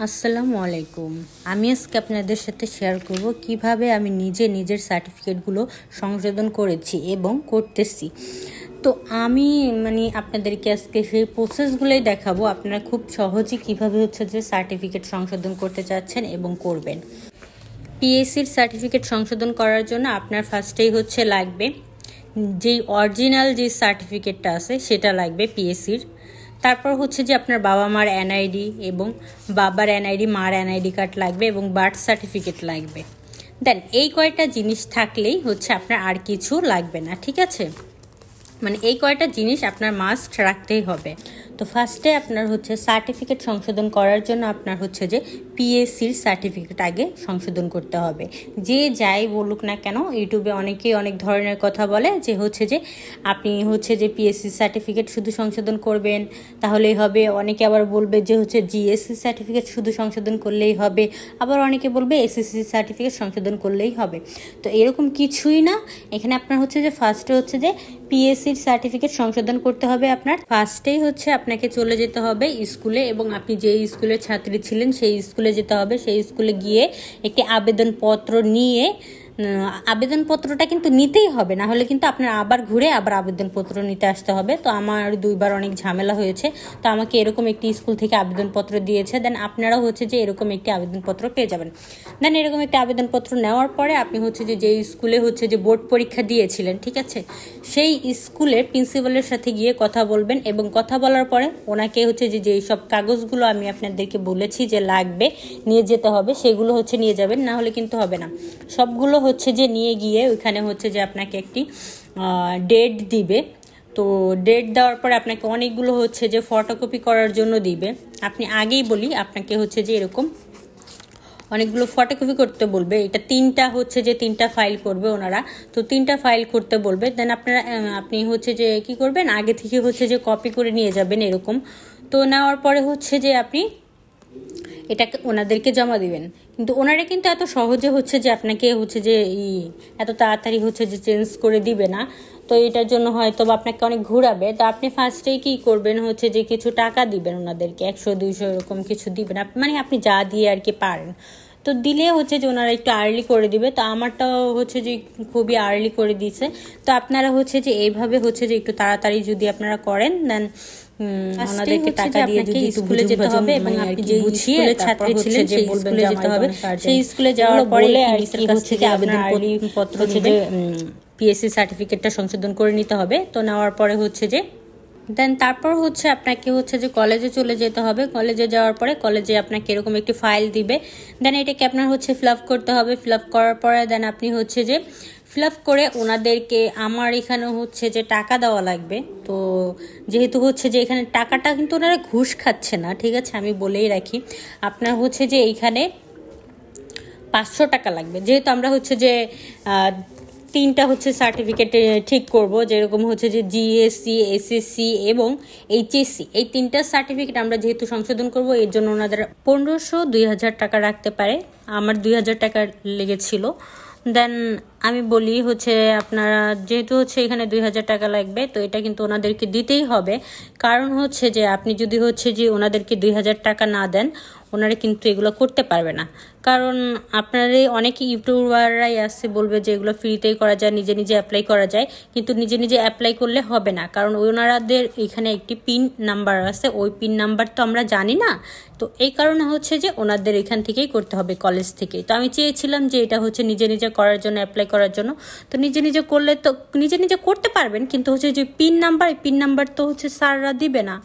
আসসালামু আলাইকুম। আমি আজকে আপনাদের সাথে শেয়ার করব কিভাবে আমি নিজের সার্টিফিকেটগুলো সংশোধন করেছি এবং করতেছি। তো আমি আপনাদেরকে আজকে সেই প্রসেসগুলোই দেখাবো। আপনারা খুব সহজেই কিভাবে যে সার্টিফিকেট সংশোধন করতে চাচ্ছেন এবং করবেন। পিএসসির সার্টিফিকেট সংশোধন করার জন্য আপনার ফার্স্টেই লাগবে যেই অরিজিনাল যে সার্টিফিকেটটা আছে সেটা লাগবে পিএসসির। তারপর যে আপনার বাবা মার এনআইডি এবং বাবার এনআইডি, মার এনআইডি কার্ড লাগবে এবং বার্থ সার্টিফিকেট লাগবে। দেন এই কয়টা জিনিস থাকলেই আপনার আর কিছু লাগবে না, ঠিক আছে? এই কয়টা জিনিস আপনার মাস্ট রাখতেই হবে। তো ফার্স্টে আপনার সার্টিফিকেট সংশোধন করার জন্য আপনার যে পিএসসির সার্টিফিকেট আগে সংশোধন করতে হবে। যে যাই বলুক না কেন, ইউটিউবে অনেকেই অনেক ধরনের কথা বলে যে যে আপনি যে পিএসসি সার্টিফিকেট শুধু সংশোধন করবেন তাহলেই হবে। অনেকে আবার বলবে যে জিএসসি সার্টিফিকেট শুধু সংশোধন করলেই হবে, আবার অনেকে বলবে এসএসসি সার্টিফিকেট সংশোধন করলেই হবে। তো এরকম কিছুই না। এখানে আপনার যে ফার্স্টে যে পিএসসির সার্টিফিকেট সংশোধন করতে হবে। আপনার ফার্স্টেই আপনাকে চলে যেতে হবে স্কুলে, এবং আপনি যে স্কুলের ছাত্রী ছিলেন সেই স্কুলে যেতে হবে। সেই স্কুলে গিয়ে একটি আবেদনপত্র নিয়ে, আবেদনপত্রটা কিন্তু নিতেই হবে, না হলে কিন্তু আপনার আবার ঘুরে আবার আবেদনপত্র নিতে আসতে হবে। তো আমার 2বার অনেক ঝামেলা হয়েছে। তো আমাকে এরকম একটি স্কুল থেকে আবেদনপত্র দিয়েছে। দেন আপনারাও যে এরকম একটি আবেদনপত্র পেয়ে যাবেন। দেন এরকম একটি আবেদনপত্র নেওয়ার পরে আপনি যে স্কুলে যে বোর্ড পরীক্ষা দিয়েছিলেন, ঠিক আছে, সেই স্কুলের প্রিন্সিপালের সাথে গিয়ে কথা বলবেন। এবং কথা বলার পরে ওনাকে যেই সব কাগজগুলো আমি আপনাদেরকে বলেছি যে লাগবে নিয়ে যেতে হবে, সেগুলো নিয়ে যাবেন, না হলে কিন্তু হবে না। সবগুলো যে নিয়ে গিয়ে ওইখানে যে আপনাকে একটি ডেট দিবে। তো ডেট দেওয়ার পরে আপনাকে অনেকগুলো যে ফটোকপি করার জন্য দিবে। আপনি আগেই বলি, আপনাকে যে এরকম অনেকগুলো ফটোকপি করতে বলবে। এটা 3টা ফাইল করবে ওনারা। তো 3টা ফাইল করতে বলবে। দেন আপনি যে কি করবেন, আগে থেকে যে কপি করে নিয়ে যাবেন এরকম। তো নেওয়ার পরে যে আপনি এটাকে ওনাদেরকে জমা দিবেন। কিন্তু ওনারা কিন্তু এত সহজে যে আপনাকে যে এত তাড়াতাড়ি যে চেঞ্জ করে দিবে না। তো এটার জন্য হয়তো আপনাকে অনেক ঘুরাবে। তো আপনি ফার্স্টেই কি করবেন যে কিছু টাকা দিবেন ওনাদেরকে, 100-200 এরকম কিছু দিবেন। আপনি যা দিয়ে আর কি পারেন। তো দিলে যে ওনারা একটু আর্লি করে দিবে। তো আমারটাও যে খুবই আর্লি করে দিয়েছে। তো আপনারা যে এইভাবে যে একটু তাড়াতাড়ি যদি আপনারা করেন, দেন ওনাদেরকে টাকা দিয়ে যদি স্কুলে যেতে হবে, এবং আপনি যে স্কুলের ছাত্রী ছিলেন সেই স্কুলে যেতে হবে। সেই স্কুলে যাওয়ার পরে আবেদনপত্র যে পিএসসি সার্টিফিকেটটা সংশোধন করে নিতে হবে। তো নেওয়ার পরে যে দেন তারপর আপনাকে যে কলেজে চলে যেতে হবে। কলেজে যাওয়ার পরে কলেজে আপনাকে এরকম একটি ফাইল দিবে। দেন এটাকে আপনার ফিল আপ করতে হবে। ফিল আপ করার পরে দেন আপনি যে ফিল আপ করে ওনাদেরকে, আমার এখানে যে টাকা দেওয়া লাগবে। তো যেহেতু যে এখানে টাকাটা কিন্তু ওনারা ঘুষ খাচ্ছে না, ঠিক আছে, আমি বলেই রাখি। আপনার যে এইখানে 500 টাকা লাগবে। যেহেতু আমরা যে 3টা সার্টিফিকেট ঠিক করব, যেরকম যে জিএসসি, এসএসসি এবং এইচএসসি, এই 3টা সার্টিফিকেট আমরা যেহেতু সংশোধন করব, এর জন্য ওনাদের 1500-2000 টাকা রাখতে পারে। আমার 2000 টাকা লেগেছিল। দেন আমি বলি আপনারা যেহেতু এখানে 2000 টাকা লাগবে, তো এটা কিন্তু ওনাদেরকে দিতেই হবে। কারণ যে আপনি যদি যে ওনাদেরকে 2000 টাকা না দেন, ওনারা কিন্তু এগুলো করতে পারবে না। কারণ আপনারা অনেকে ইউটিউবাররাই আসছে বলবে যে এগুলো ফ্রিতেই করা যায়, নিজে নিজে অ্যাপ্লাই করা যায়। কিন্তু নিজে নিজে অ্যাপ্লাই করলে হবে না, কারণ ওনাদের এখানে একটি পিন নাম্বার আছে। ওই পিন নাম্বার তো আমরা জানি না। তো এই কারণে যে ওনাদের এখান থেকেই করতে হবে, কলেজ থেকেই। তো আমি চেয়েছিলাম যে এটা নিজে নিজে করার জন্য, অ্যাপ্লাই করার জন্য। তো নিজে নিজে করলে তো নিজে নিজে করতে পারবেন, কিন্তু যে পিন নাম্বার, এই পিন নাম্বার তো স্যাররা দিবে না।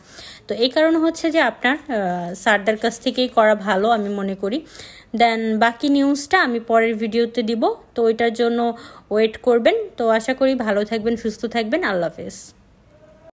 তো এই কারণে যে আপনার স্যারদের কাছ থেকেই করা ভালো আমি মনে করি। দেন বাকি নিউজটা আমি পরের ভিডিওতে দিব। তো ওইটার জন্য ওয়েট করবেন। তো আশা করি ভালো থাকবেন, সুস্থ থাকবেন। আল্লাহ হাফেজ।